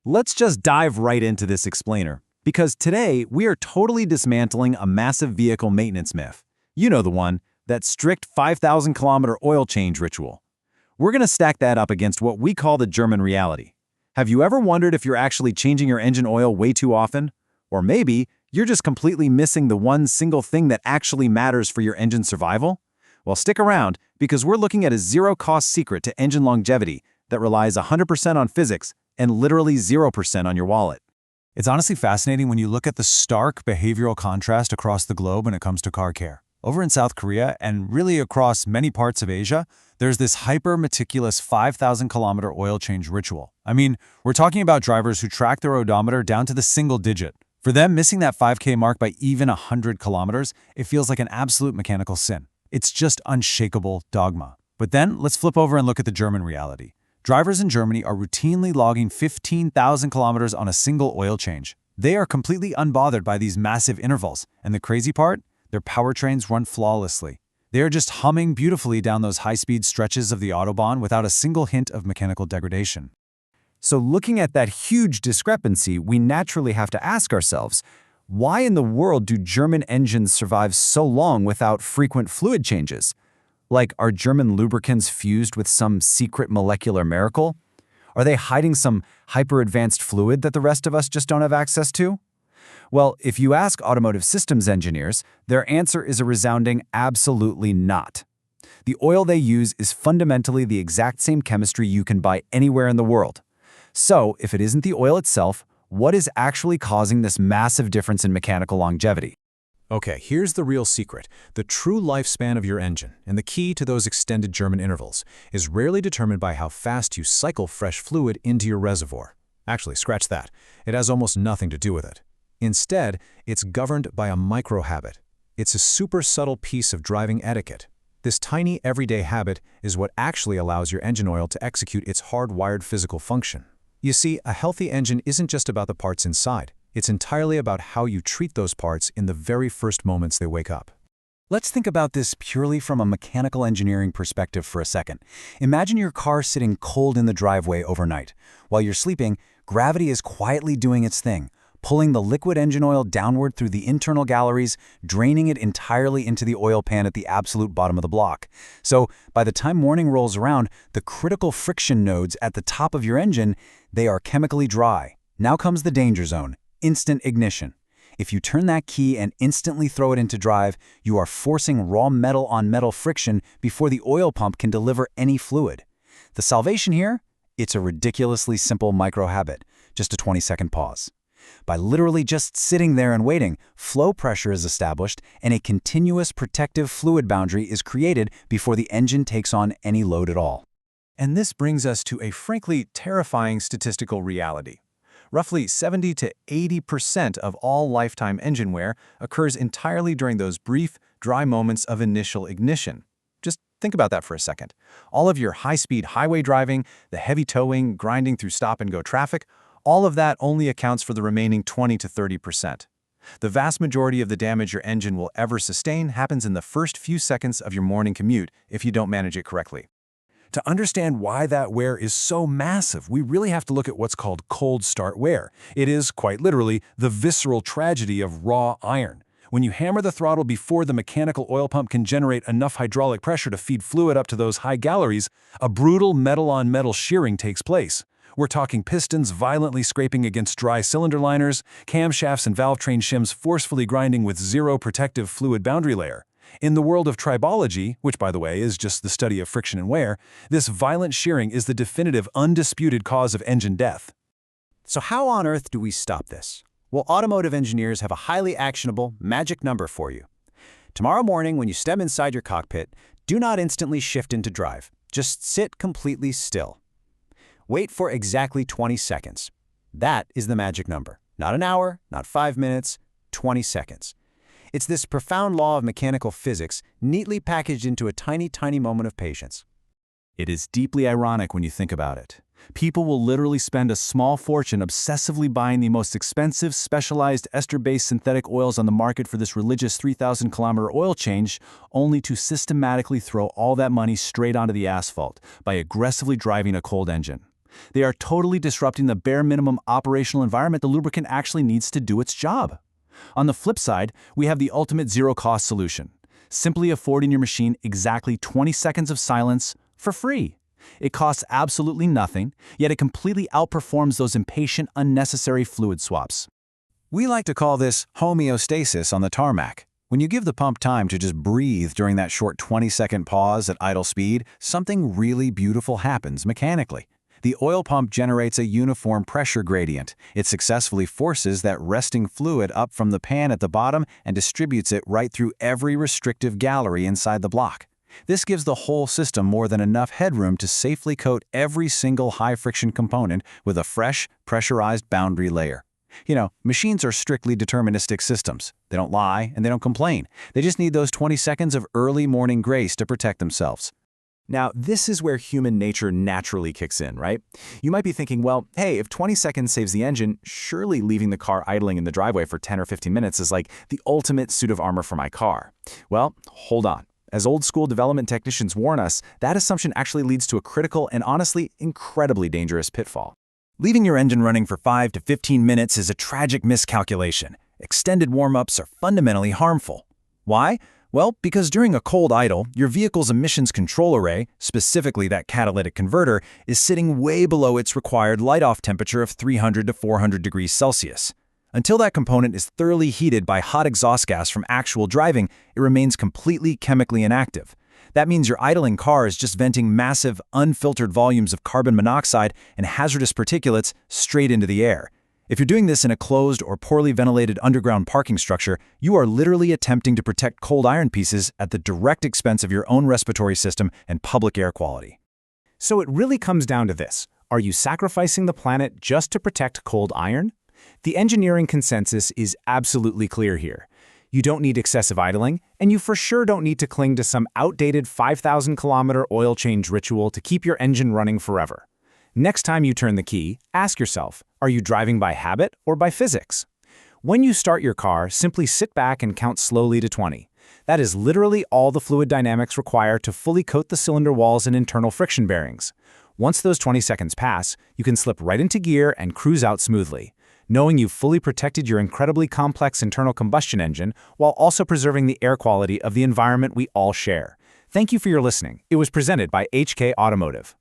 Let's just dive right into this explainer, because today we are totally dismantling a massive vehicle maintenance myth. You know the one, that strict 5,000-kilometer oil change ritual. We're going to stack that up against what we call the German reality. Have you ever wondered if you're actually changing your engine oil way too often? Or maybe you're just completely missing the one single thing that actually matters for your engine survival? Well, stick around, because we're looking at a zero-cost secret to engine longevity that relies 100% on physics and literally 0% on your wallet. It's honestly fascinating when you look at the stark behavioral contrast across the globe when it comes to car care. Over in South Korea, and really across many parts of Asia, there's this hyper-meticulous 5,000-kilometer oil change ritual. I mean, we're talking about drivers who track their odometer down to the single digit. For them, missing that 5K mark by even 100 kilometers, it feels like an absolute mechanical sin. It's just unshakable dogma. But then, let's flip over and look at the German reality. Drivers in Germany are routinely logging 15,000 kilometers on a single oil change. They are completely unbothered by these massive intervals. And the crazy part? Their powertrains run flawlessly. They are just humming beautifully down those high-speed stretches of the Autobahn without a single hint of mechanical degradation. So looking at that huge discrepancy, we naturally have to ask ourselves, why in the world do German engines survive so long without frequent fluid changes? Like, are German lubricants fused with some secret molecular miracle? Are they hiding some hyper-advanced fluid that the rest of us just don't have access to? Well, if you ask automotive systems engineers, their answer is a resounding absolutely not. The oil they use is fundamentally the exact same chemistry you can buy anywhere in the world. So, if it isn't the oil itself, what is actually causing this massive difference in mechanical longevity? Okay, here's the real secret. The true lifespan of your engine, and the key to those extended German intervals, is rarely determined by how fast you cycle fresh fluid into your reservoir. Actually, scratch that. It has almost nothing to do with it. Instead, it's governed by a micro-habit. It's a super subtle piece of driving etiquette. This tiny everyday habit is what actually allows your engine oil to execute its hardwired physical function. You see, a healthy engine isn't just about the parts inside. It's entirely about how you treat those parts in the very first moments they wake up. Let's think about this purely from a mechanical engineering perspective for a second. Imagine your car sitting cold in the driveway overnight. While you're sleeping, gravity is quietly doing its thing, pulling the liquid engine oil downward through the internal galleries, draining it entirely into the oil pan at the absolute bottom of the block. So, by the time morning rolls around, the critical friction nodes at the top of your engine, they are chemically dry. Now comes the danger zone, instant ignition. If you turn that key and instantly throw it into drive, you are forcing raw metal-on-metal friction before the oil pump can deliver any fluid. The salvation here? It's a ridiculously simple micro-habit, just a 20-second pause. By literally just sitting there and waiting, flow pressure is established and a continuous protective fluid boundary is created before the engine takes on any load at all. And this brings us to a frankly terrifying statistical reality. Roughly 70 to 80% of all lifetime engine wear occurs entirely during those brief, dry moments of initial ignition. Just think about that for a second. All of your high-speed highway driving, the heavy towing, grinding through stop-and-go traffic, all of that only accounts for the remaining 20 to 30%. The vast majority of the damage your engine will ever sustain happens in the first few seconds of your morning commute if you don't manage it correctly. To understand why that wear is so massive, we really have to look at what's called cold start wear. It is, quite literally, the visceral tragedy of raw iron. When you hammer the throttle before the mechanical oil pump can generate enough hydraulic pressure to feed fluid up to those high galleries, a brutal metal-on-metal shearing takes place. We're talking pistons violently scraping against dry cylinder liners, camshafts and valve train shims forcefully grinding with zero protective fluid boundary layer. In the world of tribology, which by the way is just the study of friction and wear, this violent shearing is the definitive, undisputed cause of engine death. So how on earth do we stop this? Well, automotive engineers have a highly actionable, magic number for you. Tomorrow morning, when you step inside your cockpit, do not instantly shift into drive. Just sit completely still. Wait for exactly 20 seconds. That is the magic number. Not an hour, not 5 minutes, 20 seconds. It's this profound law of mechanical physics neatly packaged into a tiny, tiny moment of patience. It is deeply ironic when you think about it. People will literally spend a small fortune obsessively buying the most expensive, specialized ester-based synthetic oils on the market for this religious 3,000-kilometer oil change, only to systematically throw all that money straight onto the asphalt by aggressively driving a cold engine. They are totally disrupting the bare minimum operational environment the lubricant actually needs to do its job. On the flip side, we have the ultimate zero-cost solution, simply affording your machine exactly 20 seconds of silence for free. It costs absolutely nothing, yet it completely outperforms those impatient, unnecessary fluid swaps. We like to call this homeostasis on the tarmac. When you give the pump time to just breathe during that short 20-second pause at idle speed, something really beautiful happens mechanically. The oil pump generates a uniform pressure gradient. It successfully forces that resting fluid up from the pan at the bottom and distributes it right through every restrictive gallery inside the block. This gives the whole system more than enough headroom to safely coat every single high-friction component with a fresh, pressurized boundary layer. You know, machines are strictly deterministic systems. They don't lie and they don't complain. They just need those 20 seconds of early morning grace to protect themselves. Now, this is where human nature naturally kicks in, right? You might be thinking, well, hey, if 20 seconds saves the engine, surely leaving the car idling in the driveway for 10 or 15 minutes is like the ultimate suit of armor for my car. Well, hold on. As old-school development technicians warn us, that assumption actually leads to a critical and honestly incredibly dangerous pitfall. Leaving your engine running for 5 to 15 minutes is a tragic miscalculation. Extended warm-ups are fundamentally harmful. Why? Well, because during a cold idle, your vehicle's emissions control array, specifically that catalytic converter, is sitting way below its required light-off temperature of 300 to 400 degrees Celsius. Until that component is thoroughly heated by hot exhaust gas from actual driving, it remains completely chemically inactive. That means your idling car is just venting massive, unfiltered volumes of carbon monoxide and hazardous particulates straight into the air. If you're doing this in a closed or poorly ventilated underground parking structure, you are literally attempting to protect cold iron pieces at the direct expense of your own respiratory system and public air quality. So it really comes down to this. Are you sacrificing the planet just to protect cold iron? The engineering consensus is absolutely clear here. You don't need excessive idling, and you for sure don't need to cling to some outdated 5,000-kilometer oil change ritual to keep your engine running forever. Next time you turn the key, ask yourself, are you driving by habit or by physics? When you start your car, simply sit back and count slowly to 20. That is literally all the fluid dynamics require to fully coat the cylinder walls and internal friction bearings. Once those 20 seconds pass, you can slip right into gear and cruise out smoothly, knowing you've fully protected your incredibly complex internal combustion engine while also preserving the air quality of the environment we all share. Thank you for your listening. It was presented by HK Automotive.